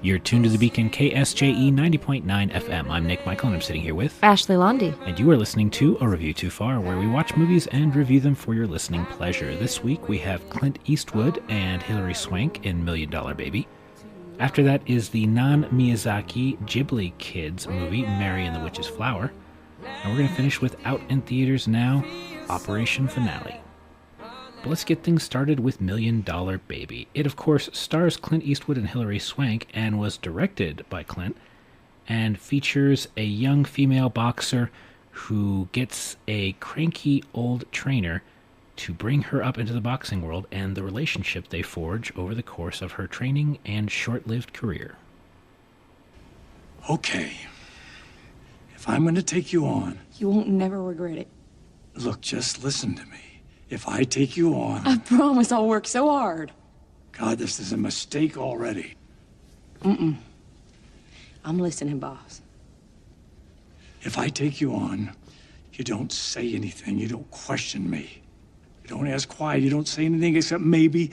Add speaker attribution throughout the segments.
Speaker 1: You're tuned to the Beacon KSJE 90.9 FM. I'm Nick Michael, and I'm sitting here with
Speaker 2: Ashley Lundy.
Speaker 1: And you are listening to A Review Too Far, where we watch movies and review them for your listening pleasure. This week we have Clint Eastwood and Hilary Swank in $1 Million Baby. After that is the non-Miyazaki Ghibli Kids movie, Marion the Witch's Flower. And we're going to finish with out in theaters now, Operation Finale. But let's get things started with $1 Million Baby. It, of course, stars Clint Eastwood and Hilary Swank and was directed by Clint and features a young female boxer who gets a cranky old trainer to bring her up into the boxing world and the relationship they forge over the course of her training and short-lived career.
Speaker 3: Okay. If I'm going to take you on...
Speaker 4: You won't never regret it.
Speaker 3: Look, just listen to me. If I take you on...
Speaker 4: I promise I'll work so hard.
Speaker 3: God, this is a mistake already.
Speaker 4: I'm listening, boss.
Speaker 3: If I take you on, you don't say anything. You don't question me. You don't ask why. You don't say anything except maybe,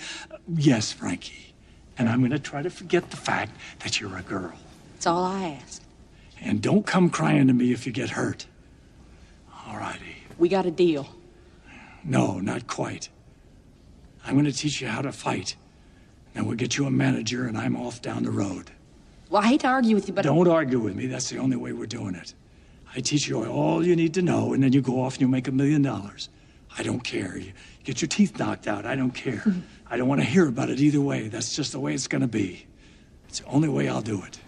Speaker 3: yes, Frankie. And I'm going to try to forget the fact that you're a girl.
Speaker 4: That's all I ask.
Speaker 3: And don't come crying to me if you get hurt. All righty.
Speaker 4: We got a deal.
Speaker 3: No, not quite. I'm going to teach you how to fight. Then we'll get you a manager, and I'm off down the road.
Speaker 4: Well, I hate to argue with you, but...
Speaker 3: Don't argue with me. That's the only way we're doing it. I teach you all you need to know, and then you go off and you make $1 million. I don't care. You get your teeth knocked out. I don't care. I don't want to hear about it either way. That's just the way it's going to be. It's the only way I'll do it.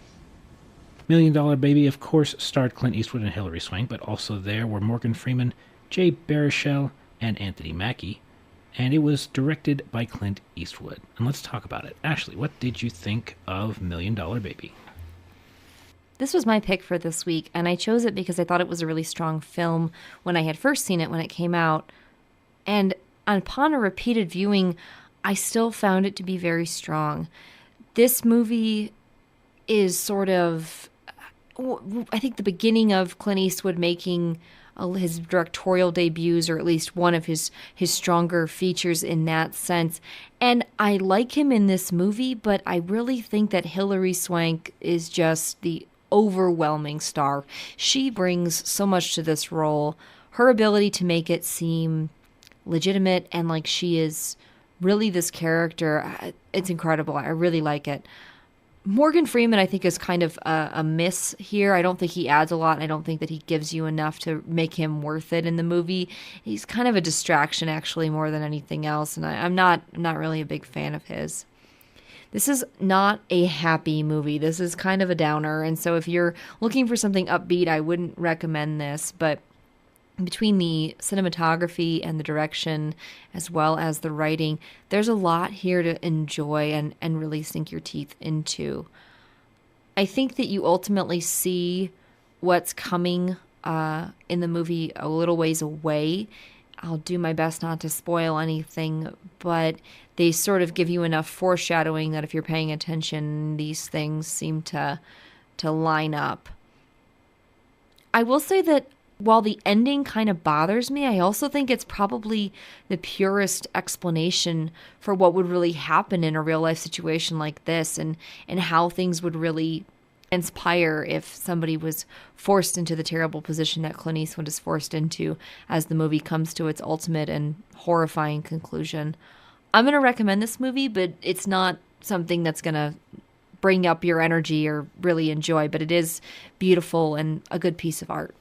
Speaker 1: $1 Million Baby, of course, starred Clint Eastwood and Hilary Swank, but also there were Morgan Freeman, Jay Baruchel, and Anthony Mackie, and it was directed by Clint Eastwood. And let's talk about it. Ashley, what did you think of $1 Million Baby?
Speaker 2: This was my pick for this week, and I chose it because I thought it was a really strong film when I had first seen it when it came out. And upon a repeated viewing, I still found it to be very strong. This movie is sort of, I think, the beginning of Clint Eastwood making his directorial debuts, or at least one of his stronger features in that sense. And I like him in this movie, but I really think that Hilary Swank is just the overwhelming star. She brings so much to this role. Her ability to make it seem legitimate and like she is really this character, it's incredible. I really like it. Morgan Freeman, I think, is kind of a miss here. I don't think he adds a lot. I don't think that he gives you enough to make him worth it in the movie. He's kind of a distraction, actually, more than anything else, and I'm not really a big fan of his. This is not a happy movie. This is kind of a downer, and so if you're looking for something upbeat, I wouldn't recommend this, but between the cinematography and the direction, as well as the writing, there's a lot here to enjoy and really sink your teeth into. I think that you ultimately see what's coming in the movie a little ways away. I'll do my best not to spoil anything, but they sort of give you enough foreshadowing that if you're paying attention, these things seem to line up. I will say that while the ending kind of bothers me, I also think it's probably the purest explanation for what would really happen in a real-life situation like this and how things would really inspire if somebody was forced into the terrible position that Clint Eastwood is forced into as the movie comes to its ultimate and horrifying conclusion. I'm going to recommend this movie, but it's not something that's going to bring up your energy or really enjoy, but it is beautiful and a good piece of art.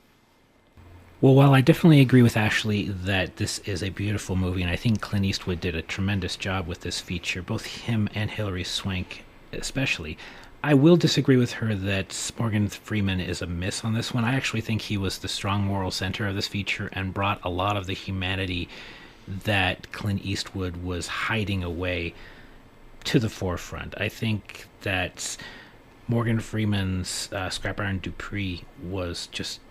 Speaker 1: Well, while I definitely agree with Ashley that this is a beautiful movie, and I think Clint Eastwood did a tremendous job with this feature, both him and Hilary Swank especially, I will disagree with her that Morgan Freeman is a miss on this one. I actually think he was the strong moral center of this feature and brought a lot of the humanity that Clint Eastwood was hiding away to the forefront. I think that Morgan Freeman's Scrap Iron Dupree was just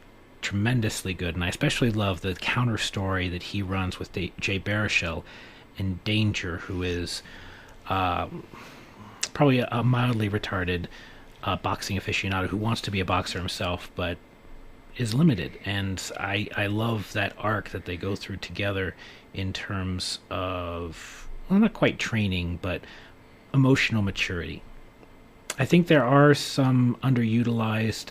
Speaker 1: tremendously good, and I especially love the counter story that he runs with Jay Baruchel in Danger, who is probably a mildly retarded boxing aficionado who wants to be a boxer himself but is limited. And I love that arc that they go through together in terms of, well, not quite training, but emotional maturity. I think there are some underutilized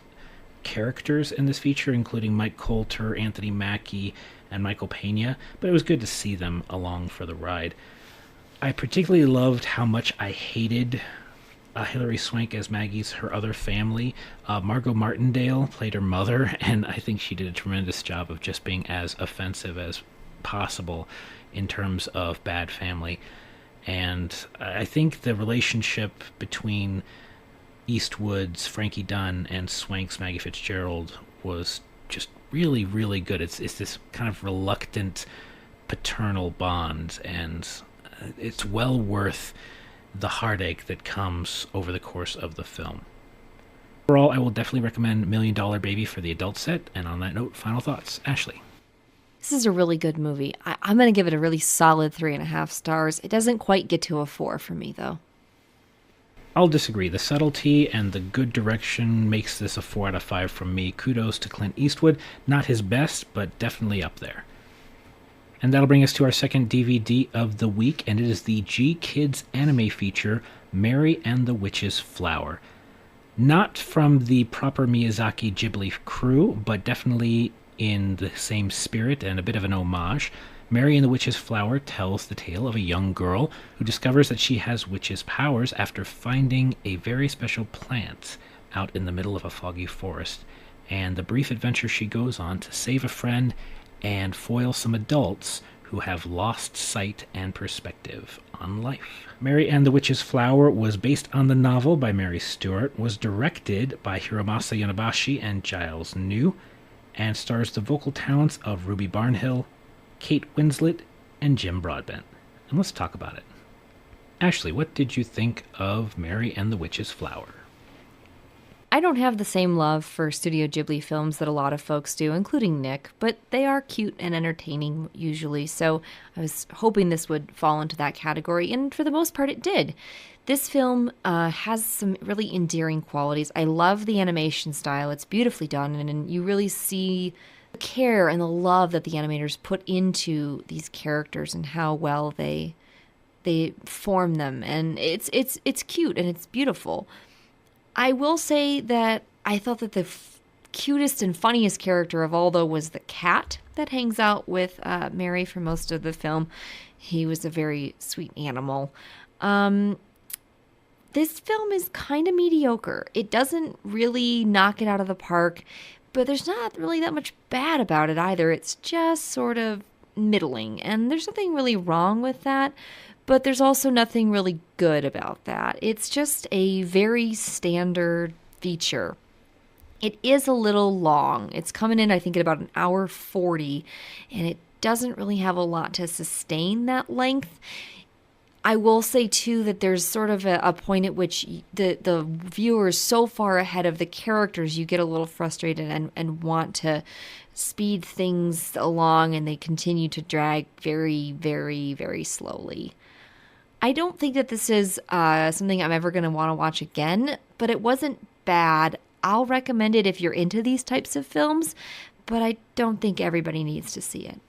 Speaker 1: characters in this feature, including Mike Coulter, Anthony Mackie, and Michael Pena, but it was good to see them along for the ride. I particularly loved how much I hated Hilary Swank as her other family. Margot Martindale played her mother, and I think she did a tremendous job of just being as offensive as possible in terms of bad family. And I think the relationship between Eastwood's Frankie Dunn and Swank's Maggie Fitzgerald was just really, really good. It's this kind of reluctant paternal bond, and it's well worth the heartache that comes over the course of the film. Overall, I will definitely recommend $1 Million Baby for the adult set. And on that note, final thoughts. Ashley.
Speaker 2: This is a really good movie. I'm going to give it a really solid 3.5 stars. It doesn't quite get to a 4 for me, though.
Speaker 1: I'll disagree. The subtlety and the good direction makes this a 4 out of 5 from me. Kudos to Clint Eastwood. Not his best, but definitely up there. And that'll bring us to our second DVD of the week, and it is the G-Kids anime feature, Mary and the Witch's Flower. Not from the proper Miyazaki Ghibli crew, but definitely in the same spirit and a bit of an homage. Mary and the Witch's Flower tells the tale of a young girl who discovers that she has witch's powers after finding a very special plant out in the middle of a foggy forest, and the brief adventure she goes on to save a friend and foil some adults who have lost sight and perspective on life. Mary and the Witch's Flower was based on the novel by Mary Stewart, was directed by Hiromasa Yonebashi and Giles New, and stars the vocal talents of Ruby Barnhill, Kate Winslet, and Jim Broadbent. And let's talk about it. Ashley, what did you think of Mary and the Witch's Flower?
Speaker 2: I don't have the same love for Studio Ghibli films that a lot of folks do, including Nick, but they are cute and entertaining usually, so I was hoping this would fall into that category, and for the most part it did. This film has some really endearing qualities. I love the animation style. It's beautifully done, and you really see the care and the love that the animators put into these characters and how well they form them, and it's cute and it's beautiful. I will say that I thought that the cutest and funniest character of all, though, was the cat that hangs out with Mary for most of the film. He was a very sweet animal. This film is kind of mediocre. It doesn't really knock it out of the park, but there's not really that much bad about it either. It's just sort of middling, and there's nothing really wrong with that. But there's also nothing really good about that. It's just a very standard feature. It is a little long. It's coming in, I think, at about 1:40, and it doesn't really have a lot to sustain that length. I will say, too, that there's sort of a point at which the viewer is so far ahead of the characters, you get a little frustrated and want to speed things along, and they continue to drag very, very, very slowly. I don't think that this is something I'm ever going to want to watch again, but it wasn't bad. I'll recommend it if you're into these types of films, but I don't think everybody needs to see it.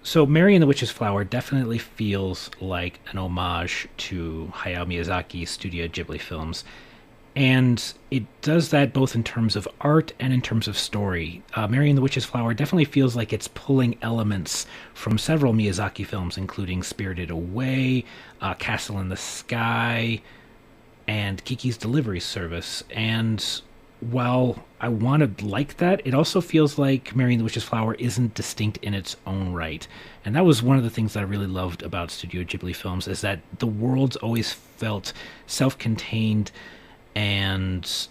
Speaker 1: So Mary and the Witch's Flower definitely feels like an homage to Hayao Miyazaki's Studio Ghibli films. And it does that both in terms of art and in terms of story. Mary and the Witch's Flower definitely feels like it's pulling elements from several Miyazaki films, including Spirited Away, Castle in the Sky, and Kiki's Delivery Service. And while I want to like that, it also feels like Mary and the Witch's Flower isn't distinct in its own right. And that was one of the things that I really loved about Studio Ghibli films, is that the worlds always felt self-contained and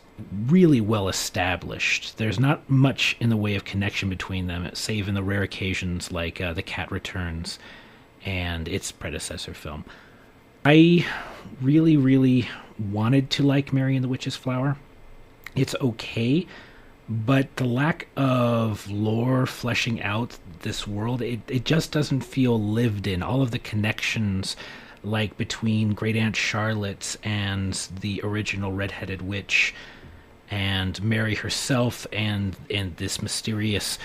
Speaker 1: really well established. There's not much in the way of connection between them, save in the rare occasions like The Cat Returns and its predecessor film. I really, really wanted to like Mary and the Witch's Flower. It's okay, but the lack of lore fleshing out this world, it just doesn't feel lived in. All of the connections, like between Great Aunt Charlotte and the original Red-Headed Witch, and Mary herself, and this mysterious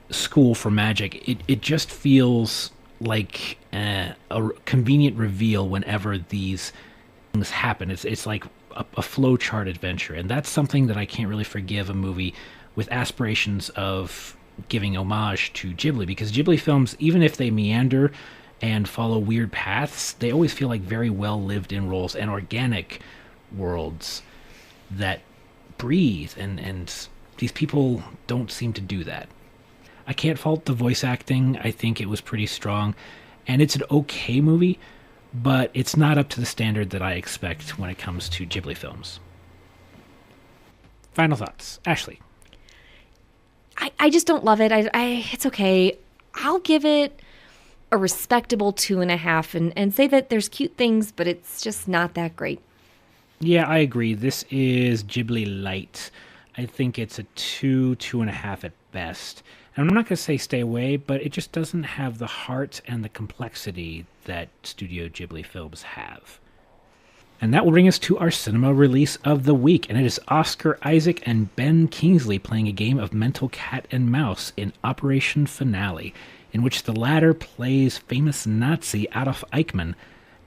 Speaker 1: school for magic, it just feels like a convenient reveal whenever these things happen. It's like a flowchart adventure, and that's something that I can't really forgive a movie with aspirations of giving homage to Ghibli, because Ghibli films, even if they meander and follow weird paths, they always feel like very well lived in roles and organic worlds that breathe, and these people don't seem to do that. I can't fault the voice acting. I think it was pretty strong, and it's an okay movie, but it's not up to the standard that I expect when it comes to Ghibli films. Final thoughts. Ashley.
Speaker 2: I just don't love it. It's okay. I'll give it a respectable 2.5 and say that there's cute things, but it's just not that great.
Speaker 1: Yeah, I agree. This is Ghibli light. I think it's a 2.5 at best. And I'm not going to say stay away, but it just doesn't have the heart and the complexity that Studio Ghibli films have. And that will bring us to our cinema release of the week, and it is Oscar Isaac and Ben Kingsley playing a game of mental cat and mouse in Operation Finale, in which the latter plays famous Nazi Adolf Eichmann,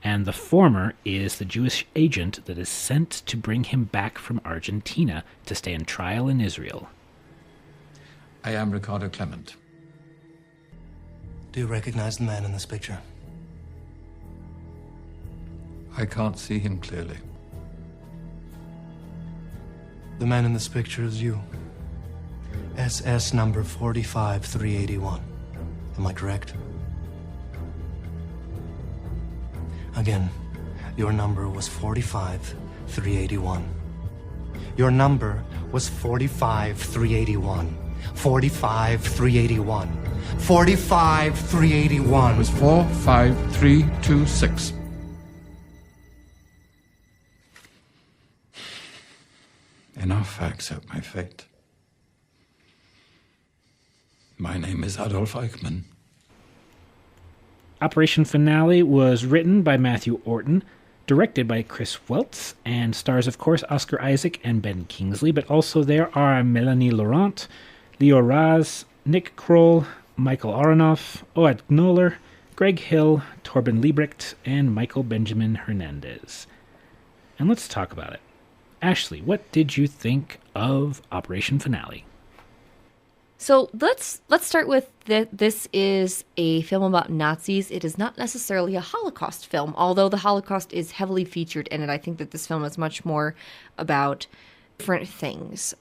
Speaker 1: and the former is the Jewish agent that is sent to bring him back from Argentina to stand trial in Israel.
Speaker 5: I am Ricardo Clement.
Speaker 6: Do you recognize the man in this picture?
Speaker 5: I can't see him clearly.
Speaker 6: The man in this picture is you. SS number 45381. Am I correct? Again, your number was 45381. Your number was 45381. 45381. 45381.
Speaker 5: It was 45326. Enough, I accept my fate. My name is Adolf Eichmann.
Speaker 1: Operation Finale was written by Matthew Orton, directed by Chris Weltz, and stars, of course, Oscar Isaac and Ben Kingsley, but also there are Melanie Laurent, Leo Raz, Nick Kroll, Michael Aronoff, Oad Knoller, Greg Hill, Torben Liebrecht, and Michael Benjamin Hernandez. And let's talk about it. Ashley, what did you think of Operation Finale?
Speaker 2: So let's start with that. This is a film about Nazis. It is not necessarily a Holocaust film, although the Holocaust is heavily featured in it. I think that this film is much more about different things.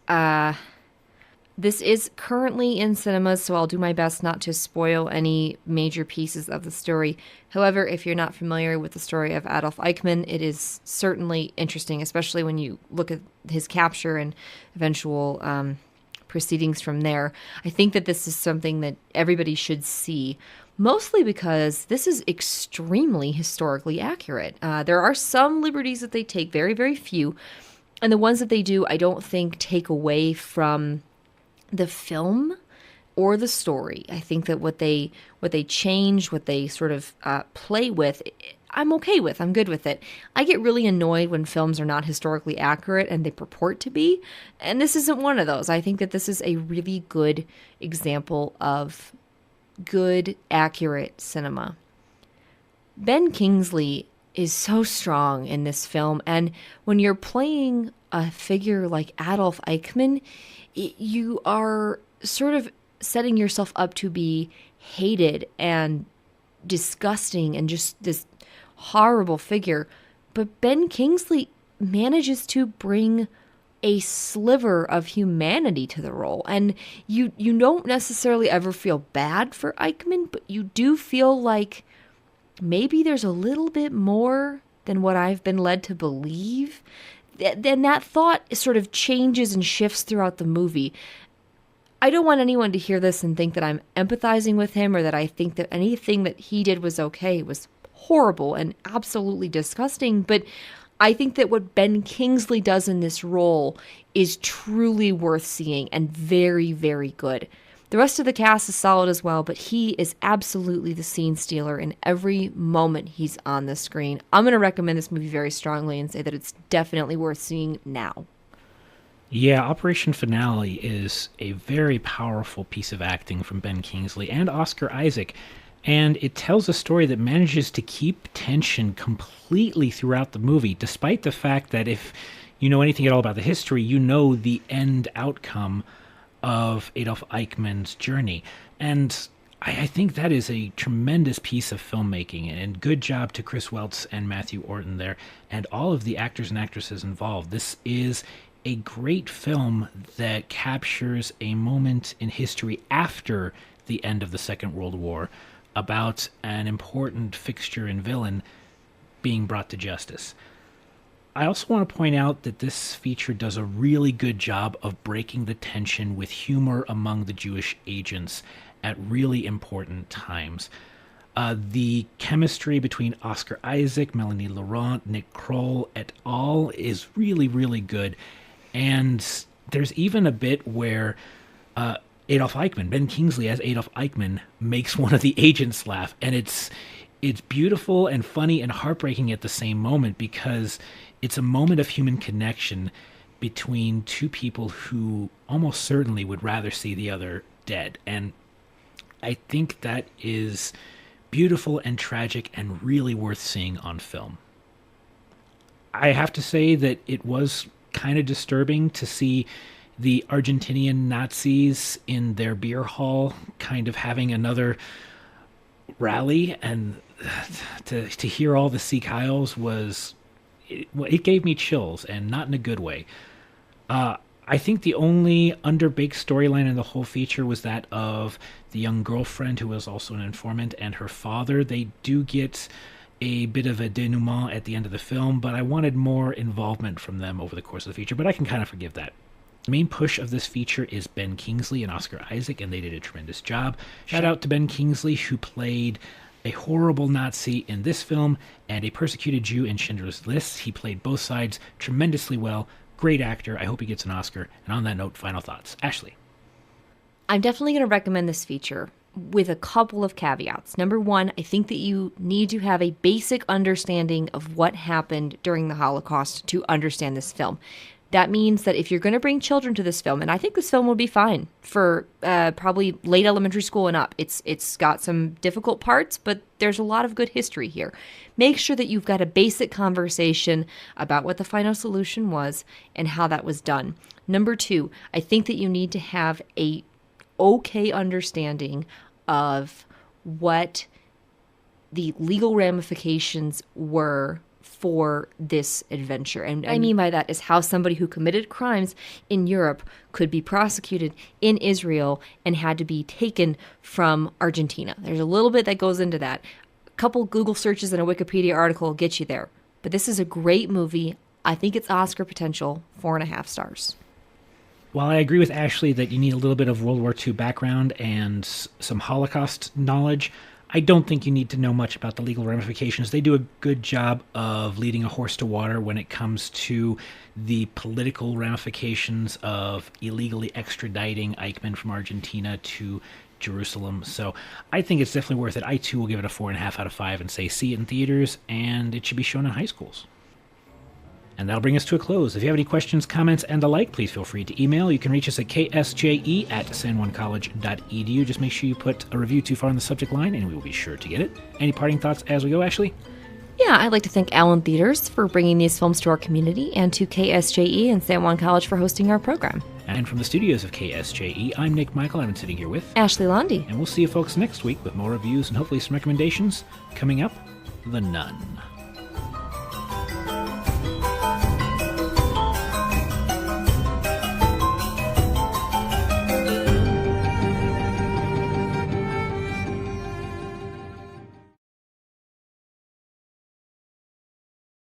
Speaker 2: This is currently in cinemas, so I'll do my best not to spoil any major pieces of the story. However, if you're not familiar with the story of Adolf Eichmann, it is certainly interesting, especially when you look at his capture and eventual proceedings from there. I think that this is something that everybody should see, mostly because this is extremely historically accurate. There are some liberties that they take, very, very few, and the ones that they do, I don't think take away from the film or the story. I think that what they change, what they sort of play with, I'm okay with. I'm good with it. I get really annoyed when films are not historically accurate and they purport to be, and this isn't one of those. I think that this is a really good example of good, accurate cinema. Ben Kingsley is so strong in this film, and when you're playing a figure like Adolf Eichmann, you are sort of setting yourself up to be hated and disgusting and just this horrible figure. But Ben Kingsley manages to bring a sliver of humanity to the role. And you don't necessarily ever feel bad for Eichmann, but you do feel like maybe there's a little bit more than what I've been led to believe. Then that thought sort of changes and shifts throughout the movie. I don't want anyone to hear this and think that I'm empathizing with him or that I think that anything that he did was okay. It was horrible and absolutely disgusting. But I think that what Ben Kingsley does in this role is truly worth seeing and very, very good. The rest of the cast is solid as well, but he is absolutely the scene stealer in every moment he's on the screen. I'm going to recommend this movie very strongly and say that it's definitely worth seeing now.
Speaker 1: Yeah, Operation Finale is a very powerful piece of acting from Ben Kingsley and Oscar Isaac. And it tells a story that manages to keep tension completely throughout the movie, despite the fact that if you know anything at all about the history, you know the end outcome of Adolf Eichmann's journey. And I think that is a tremendous piece of filmmaking, and good job to Chris Weltz and Matthew Orton there, and all of the actors and actresses involved. This is a great film that captures a moment in history after the end of the Second World War, about an important fixture and villain being brought to justice. I also want to point out that this feature does a really good job of breaking the tension with humor among the Jewish agents at really important times. The chemistry between Oscar Isaac, Melanie Laurent, Nick Kroll et al. Is really, really good. And there's even a bit where Adolf Eichmann, Ben Kingsley as Adolf Eichmann, makes one of the agents laugh. And it's beautiful and funny and heartbreaking at the same moment, because it's a moment of human connection between two people who almost certainly would rather see the other dead. And I think that is beautiful and tragic and really worth seeing on film. I have to say that it was kind of disturbing to see the Argentinian Nazis in their beer hall kind of having another rally, and to hear all the Sieg Heils it gave me chills, and not in a good way. I think the only underbaked storyline in the whole feature was that of the young girlfriend who was also an informant and her father. They do get a bit of a denouement at the end of the film, but I wanted more involvement from them over the course of the feature, but I can kind of forgive that. The main push of this feature is Ben Kingsley and Oscar Isaac, and they did a tremendous job. Shout out to Ben Kingsley, who played a horrible Nazi in this film and a persecuted Jew in Schindler's List. He played both sides tremendously well. Great actor. I hope he gets an Oscar. And on that note, final thoughts. Ashley.
Speaker 2: I'm definitely going to recommend this feature with a couple of caveats. Number one, I think that you need to have a basic understanding of what happened during the Holocaust to understand this film. That means that if you're going to bring children to this film, and I think this film will be fine for probably late elementary school and up. It's got some difficult parts, but there's a lot of good history here. Make sure that you've got a basic conversation about what the final solution was and how that was done. Number two, I think that you need to have a okay understanding of what the legal ramifications were for this adventure. And I mean by that is how somebody who committed crimes in Europe could be prosecuted in Israel and had to be taken from Argentina. There's a little bit that goes into that. A couple Google searches and a Wikipedia article will get you there. But this is a great movie. I think it's Oscar potential, 4.5 stars.
Speaker 1: While I agree with Ashley that you need a little bit of World War II background and some Holocaust knowledge, I don't think you need to know much about the legal ramifications. They do a good job of leading a horse to water when it comes to the political ramifications of illegally extraditing Eichmann from Argentina to Jerusalem. So I think it's definitely worth it. I, too, will give it a 4.5 out of 5 and say see it in theaters, and it should be shown in high schools. And that'll bring us to a close. If you have any questions, comments, and the like, please feel free to email. You can reach us at ksje@sanjuancollege.edu. Just make sure you put a review too far in the subject line, and we will be sure to get it. Any parting thoughts as we go, Ashley?
Speaker 2: Yeah, I'd like to thank Allen Theaters for bringing these films to our community, and to KSJE and San Juan College for hosting our program.
Speaker 1: And from the studios of KSJE, I'm Nick Michael. I've been sitting here with
Speaker 2: Ashley Lundy.
Speaker 1: And we'll see you folks next week with more reviews and hopefully some recommendations. Coming up, The Nun.